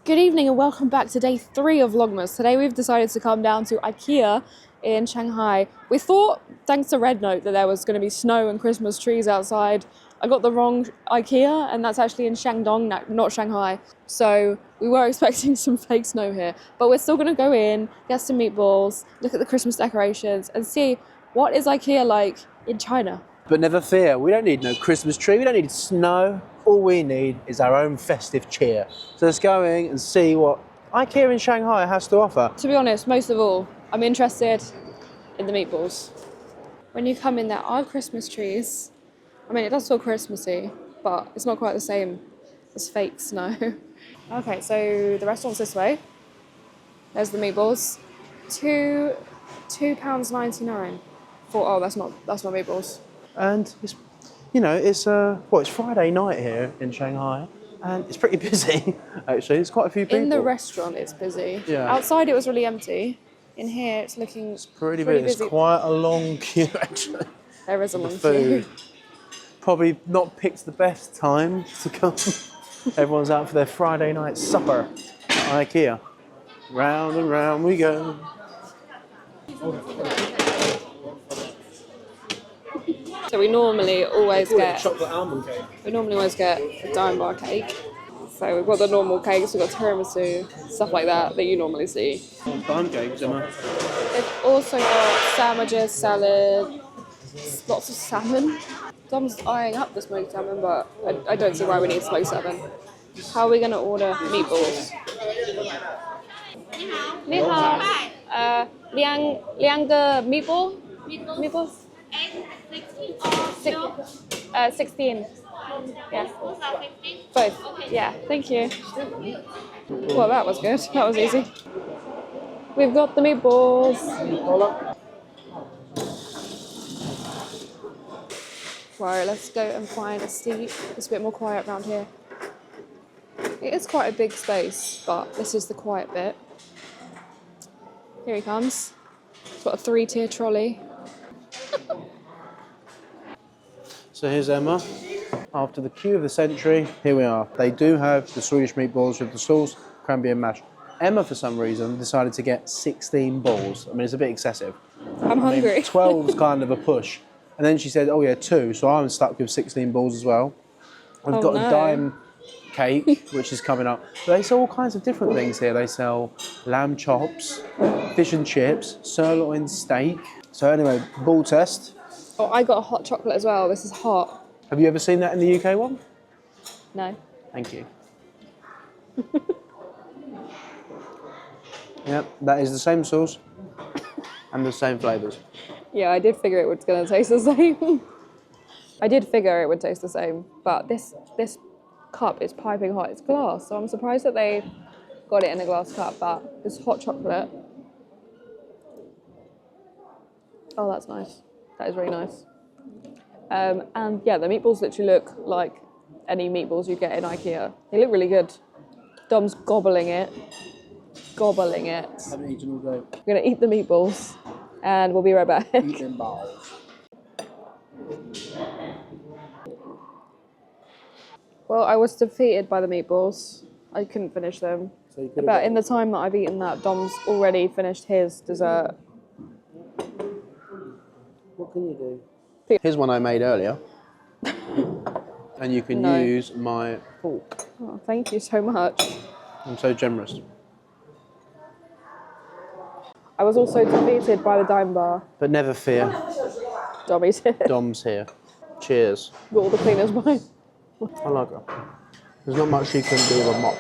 Good evening and welcome back to day 3 of Vlogmas. Today we've decided to come down to IKEA in Shanghai. We thought, thanks to Red Note, that there was going to be snow and Christmas trees outside. I got the wrong IKEA and that's actually in Shandong, not Shanghai. So we were expecting some fake snow here. But we're still going to go in, get some meatballs, look at the Christmas decorations and see what is IKEA like in China. But never fear, we don't need no Christmas tree, we don't need snow. All we need is our own festive cheer. So let's go in and see what IKEA in Shanghai has to offer. To be honest, most of all, I'm interested in the meatballs. When you come in, there are Christmas trees. I mean, it does feel Christmassy, but it's not quite the same as fake snow. Okay, so the restaurant's this way. There's the meatballs. £2.99 for, oh, that's not meatballs. And it's, you know, it's Friday night here in Shanghai, and it's pretty busy. Actually, there's quite a few people. In the restaurant, it's busy. Yeah. Outside, it was really empty. In here, it's looking pretty busy. It's quite a long queue, actually. There is a long food. queue. Probably not picked the best time to come. Everyone's out for their Friday night supper at IKEA. Round and round we go. So we normally always get chocolate almond cake. a dime bar cake. So we've got the normal cakes, we've got tiramisu, stuff like that you normally see. Dime cakes, Emma. They've also got sandwiches, salad, lots of salmon. Dom's eyeing up the smoked salmon, but I don't see why we need smoked salmon. How are we going to order meatballs? 你好，两个 meatballs. 16. Yes. Both. Yeah, thank you. Well, that was good. That was easy. We've got the meatballs. Right, let's go and find a seat. It's a bit more quiet around here. It is quite a big space, but this is the quiet bit. Here he comes. It's got a 3-tier trolley. So here's Emma. After the queue of the century, here we are. They do have the Swedish meatballs with the sauce, cranberry and mash. Emma, for some reason, decided to get 16 balls. I mean, it's a bit excessive. I'm hungry. 12's kind of a push. And then she said, oh yeah, 2. So I'm stuck with 16 balls as well. We've got a dime cake, which is coming up. But they sell all kinds of different things here. They sell lamb chops, fish and chips, sirloin steak. So anyway, ball test. Oh, I got a hot chocolate as well. This is hot. Have you ever seen that in the UK one? No. Thank you. Yep, that is the same sauce and the same flavours. Yeah, I did figure it was going to taste the same. I did figure it would taste the same, but this cup is piping hot. It's glass, so I'm surprised that they got it in a glass cup, but this hot chocolate. Oh, that's nice. That is really nice. And yeah, the meatballs literally look like any meatballs you get in IKEA. They look really good. Dom's gobbling it. Gobbling it. I haven't eaten all day. We're going to eat the meatballs and we'll be right back. Eat them balls. Well, I was defeated by the meatballs. I couldn't finish them. So But in the time that I've eaten that, Dom's already finished his dessert. What can you do? Here's one I made earlier. And you can use my fork. Oh, thank you so much. I'm so generous. I was also defeated by the dime bar. But never fear, Dommy's here. Dom's here. Cheers. Got all the cleaners mine. I like her. There's not much she can do with a mop.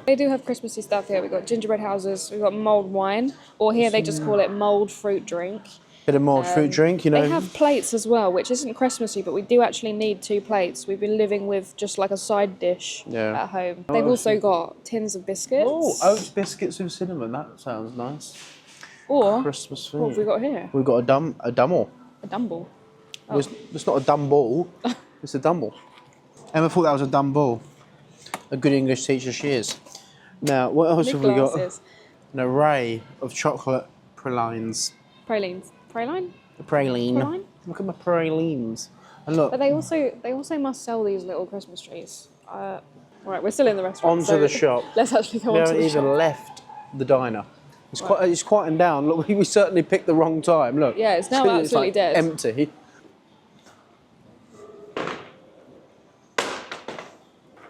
They do have Christmassy stuff here. We've got gingerbread houses, we've got mulled wine, or here they just call it mulled fruit drink. Bit of mulled fruit drink, you know. They have plates as well, which isn't Christmassy, but we do actually need 2 plates. We've been living with just like a side dish at home. They've also got tins of biscuits. Oh, oat biscuits with cinnamon. That sounds nice. Or Christmas food. what have we got here? We've got a dumble. A dumble. Oh. It's not a dumb ball. It's a dumble. Emma thought that was a dumb ball. A good English teacher she is. Now, what else have we got? An array of chocolate pralines. Pralines. Praline? A praline. Praline? Look at my pralines. And look, But they also must sell these little Christmas trees. Right, we're still in the restaurant. onto the shop. Let's actually go We on to haven't the even shop. left the diner. It's quieting down. Look, we certainly picked the wrong time. Look. Yeah, it's now absolutely like dead. Empty.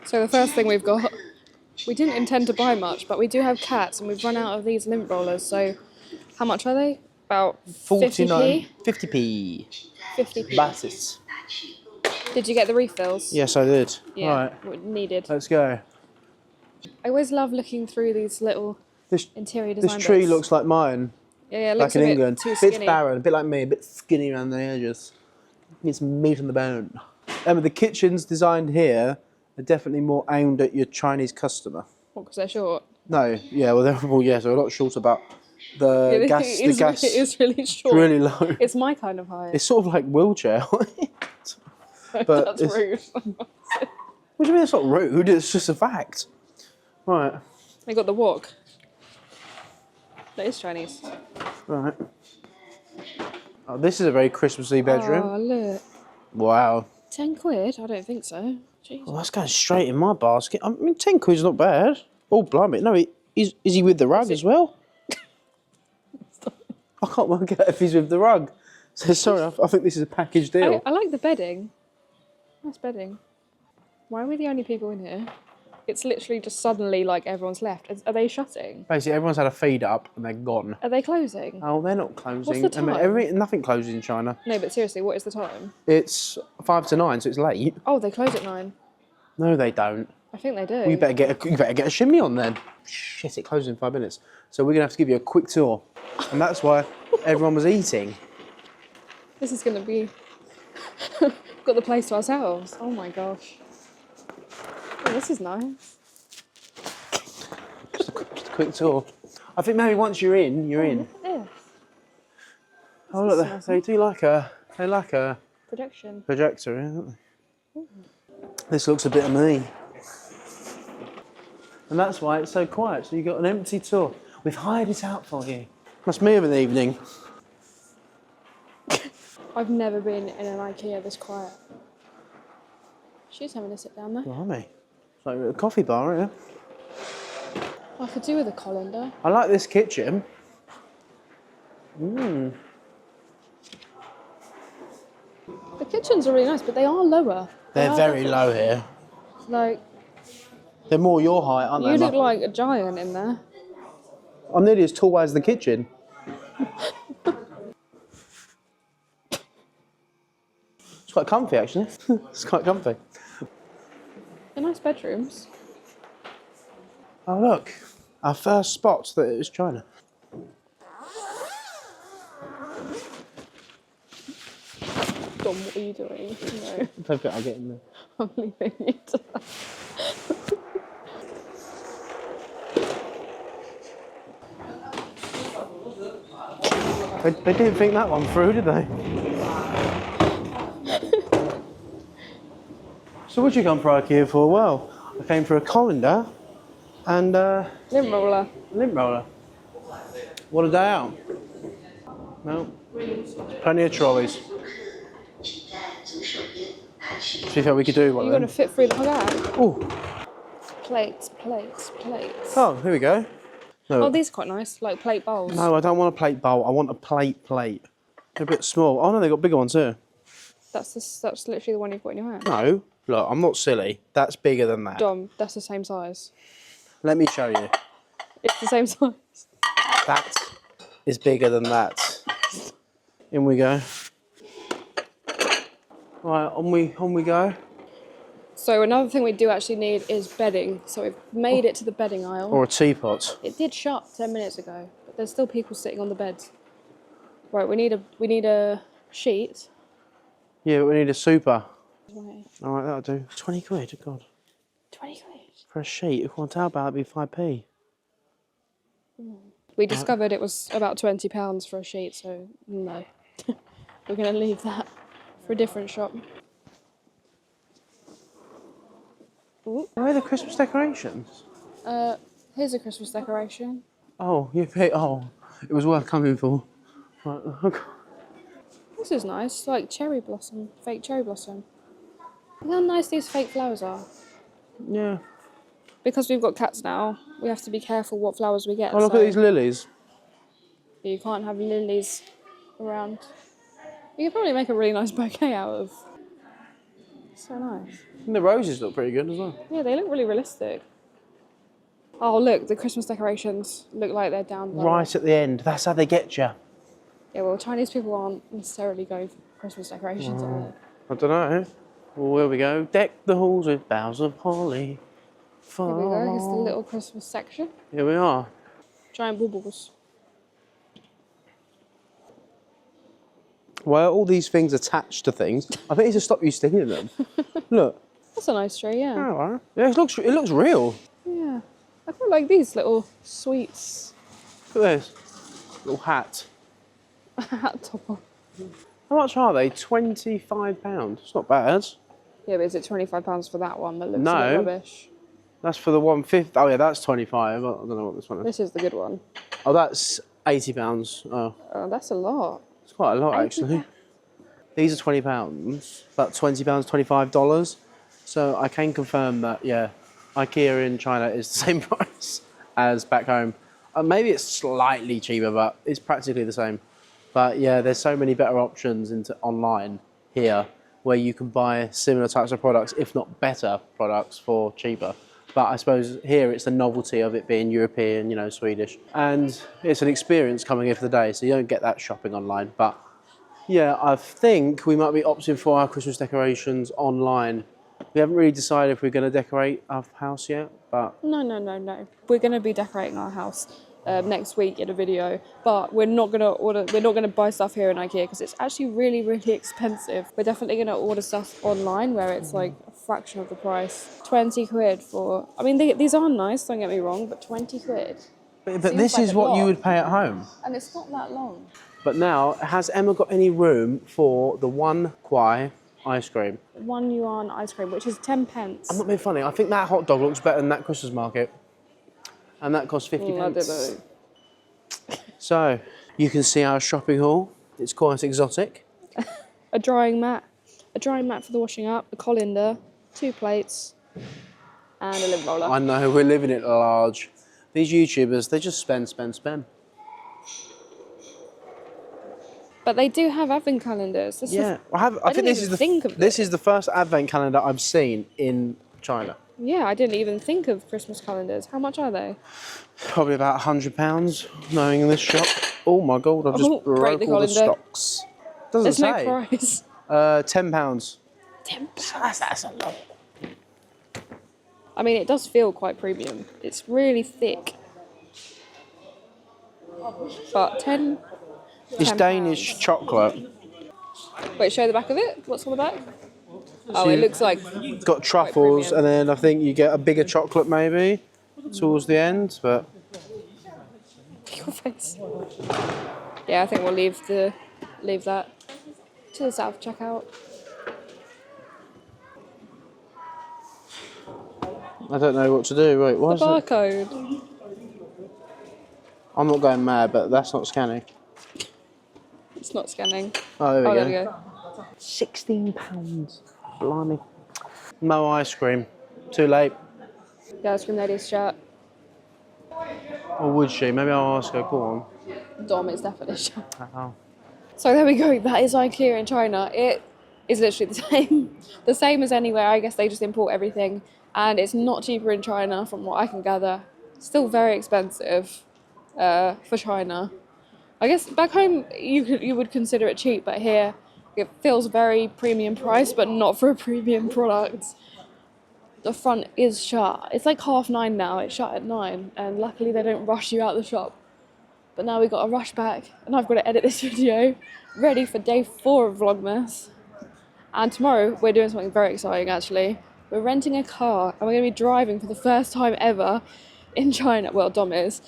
So the first thing we've got, we didn't intend to buy much, but we do have cats and we've run out of these lint rollers. So how much are they? About 49, 50p? 50p. 50p. Basis. Did you get the refills? Yes, I did. Yeah, Right, needed. let's go. I always love looking through these little interior design This tree bits. looks like mine. Yeah, it Like looks in a bit England. too Bit skinny. barren, a bit like me, a bit skinny around the edges. Need some meat on the bone. The kitchens designed here are definitely more aimed at your Chinese customer. What, because they're short? No, yeah, well, they're a lot shorter, but the gas It is really short. is really low. It's my kind of height. It's sort of like wheelchair height. But That's rude. What do you mean it's not rude? It's just a fact. Right. They got the wok. That is Chinese. Right. Oh, this is a very Christmassy bedroom. Oh, look. Wow. 10 quid? I don't think so. Jeez. Well, that's going straight in my basket. I mean, 10 quid's not bad. Oh, blimey. No, is he with the rug as well? I can't work out if he's with the rug. So sorry, I think this is a package deal. I like the bedding. Nice bedding. Why are we the only people in here? It's literally just suddenly like everyone's left. Are they shutting? Basically, everyone's had a feed up and they're gone. Are they closing? Oh, they're not closing. What's the time? I mean, nothing closes in China. No, but seriously, what is the time? It's 5 to 9, so it's late. Oh, they close at 9. No, they don't. I think they do. Well, you better get a shimmy on then. Shit, it closes in 5 minutes. So we're gonna have to give you a quick tour, and that's why everyone was eating. This is gonna be. Got the place to ourselves. Oh my gosh. Oh, this is nice. Just a quick tour. I think maybe once you're in, you're in. Yeah. Oh look, they like a Projection. projector, don't they? This looks a bit of me. And that's why it's so quiet. So you've got an empty tour. We've hired it out for you. That's me of an evening. I've never been in an IKEA this quiet. She's having a sit down there. Blimey. It's like a coffee bar, yeah. I could do with a colander. I like this kitchen. Mm. The kitchens are really nice, but they are lower. They're very low here. Like, They're more your height, aren't they? you look like a giant in there. I'm nearly as tall as the kitchen. It's quite comfy, actually. It's quite comfy. They're nice bedrooms. Oh, look. Our first spot that it was China. Dom, what are you doing? No, I don't think I'll get in there. I'm leaving you to that. They didn't think that one through, did they? So what did you come for IKEA for? Well, I came for a colander and Lint roller. lint roller. What a day out. No. Plenty of trolleys. See how we could do one You're then. going to fit through the whole bag. Ooh. Plates, plates, plates. Oh, here we go. No. Oh, these are quite nice, like plate bowls. No, I don't want a plate bowl. I want a plate. They're a bit small. Oh no, they've got bigger ones here. That's literally the one you've got in your hand. No, look, I'm not silly. That's bigger than that. Dom, that's the same size. Let me show you. It's the same size. That is bigger than that. In we go. Right, on we go. So another thing we do actually need is bedding. So we've made it to the bedding aisle. Or a teapot. It did shut 10 minutes ago, but there's still people sitting on the beds. Right, we need a sheet. Yeah, but we need a super. Right. All right, that'll do. 20 quid, God. 20 quid. For a sheet, if one towel bar, that'd be 5p. We discovered it was about £20 for a sheet, so no. We're going to leave that for a different shop. Ooh. Where are the Christmas decorations? Here's a Christmas decoration. Oh, you paid. Oh, it was worth coming for. Right, okay. This is nice, like cherry blossom, fake cherry blossom. Look how nice these fake flowers are. Yeah. Because we've got cats now, we have to be careful what flowers we get. Oh, look at these lilies. You can't have lilies around. You could probably make a really nice bouquet out of. So nice. And the roses look pretty good as well. Yeah, they look really realistic. Oh, look, the Christmas decorations look like they're down low. Right at the end. That's how they get you. Yeah, well, Chinese people aren't necessarily going for Christmas decorations, are I don't know. Well, here we go. Deck the halls with boughs of holly. they? Here we go, here's the little Christmas section. Here we are. Giant baubles. Why are all these things attached to things? I think it's to stop you sticking in them. Look. That's a nice tree, yeah. Oh, yeah, it looks real. Yeah. I quite like these little sweets. Look at this. Little hat. Hat topper. How much are they? £25. It's not bad. Yeah, but is it £25 for that one that looks a No. bit rubbish? That's for the 150. Oh yeah, that's 25. I don't know what this one is. This is the good one. Oh, that's £80. Oh, Oh, that's a lot. it's quite a lot actually. These are £20, about £20, $25. So I can confirm that, yeah, IKEA in China is the same price as back home. Maybe it's slightly cheaper, but it's practically the same. But yeah, there's so many better options online here where you can buy similar types of products, if not better products for cheaper. But I suppose here it's the novelty of it being European, you know, Swedish. And it's an experience coming here for the day, so you don't get that shopping online. But yeah, I think we might be opting for our Christmas decorations online. We haven't really decided if we're going to decorate our house yet, but... No. We're going to be decorating our house next week in a video, but we're not going to buy stuff here in IKEA because it's actually really, really expensive. We're definitely going to order stuff online where it's like a fraction of the price. 20 quid for... I mean, these are nice, don't get me wrong, but 20 quid. But this is what you would pay at home. And it's not that long. But now, has Emma got any room for the 1 kwai ice cream? 1 yuan ice cream, which is 10 pence. I'm not being funny. I think that hot dog looks better than that Christmas market. And that costs 50 I pence. don't know. So, you can see our shopping haul. It's quite exotic. A drying mat for the washing up, a colander, 2 plates, and a lint roller. I know, we're living it large. These YouTubers, they just spend. But they do have advent calendars. Yeah, I think this is the first advent calendar I've seen in China. Yeah, I didn't even think of Christmas calendars. How much are they? Probably about £100, knowing this shop. Oh my God, I've just broke all the stocks. Doesn't There's say. no price. £10. £10. That's a lot. I mean, it does feel quite premium. It's really thick. But 10... It's Danish chocolate. Wait, show the back of it. What's on the back? Oh, it looks like... It's got truffles, and then I think you get a bigger chocolate maybe towards the end, but... Your face. Yeah, I think we'll leave that to the self checkout. I don't know what to do. Wait, what is it? Barcode. I'm not going mad, but that's not scanning. It's not scanning. Oh, there we go. go. £16. Blimey. No ice cream. Too late. The ice cream lady's shut. Or would she? Maybe I'll ask her. Go on. Dom is definitely shut. Oh. So there we go. That is IKEA in China. It is literally the same. The same as anywhere. I guess they just import everything. And it's not cheaper in China from what I can gather. Still very expensive for China. I guess back home you would consider it cheap, but here it feels very premium price, but not for a premium product. The front is shut. It's like 9:30 now. It's shut at 9, and luckily they don't rush you out the shop. But now we got to rush back, and I've got to edit this video ready for day 4 of Vlogmas. And tomorrow we're doing something very exciting actually. We're renting a car, and we're going to be driving for the first time ever in China. Well, Dom is.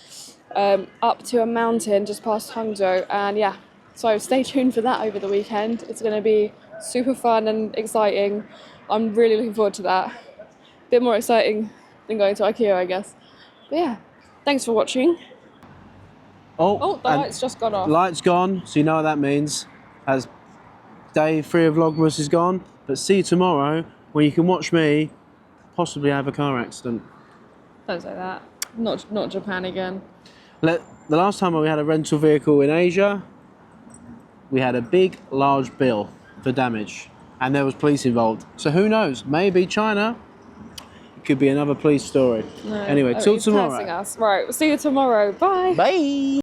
Up to a mountain just past Hangzhou, and yeah, so stay tuned for that over the weekend. It's going to be super fun and exciting. I'm really looking forward to that. A bit more exciting than going to IKEA, I guess. But yeah, thanks for watching. Oh, the light's just gone off. Light's gone, so you know what that means. As day 3 of Vlogmas is gone. But see you tomorrow when you can watch me possibly have a car accident. Don't say that. Not Japan again. The last time we had a rental vehicle in Asia, we had a big, large bill for damage. And there was police involved. So who knows? Maybe China. It could be another police story. No. Anyway, till he's tomorrow. cursing us. Right, we'll see you tomorrow. Bye. Bye.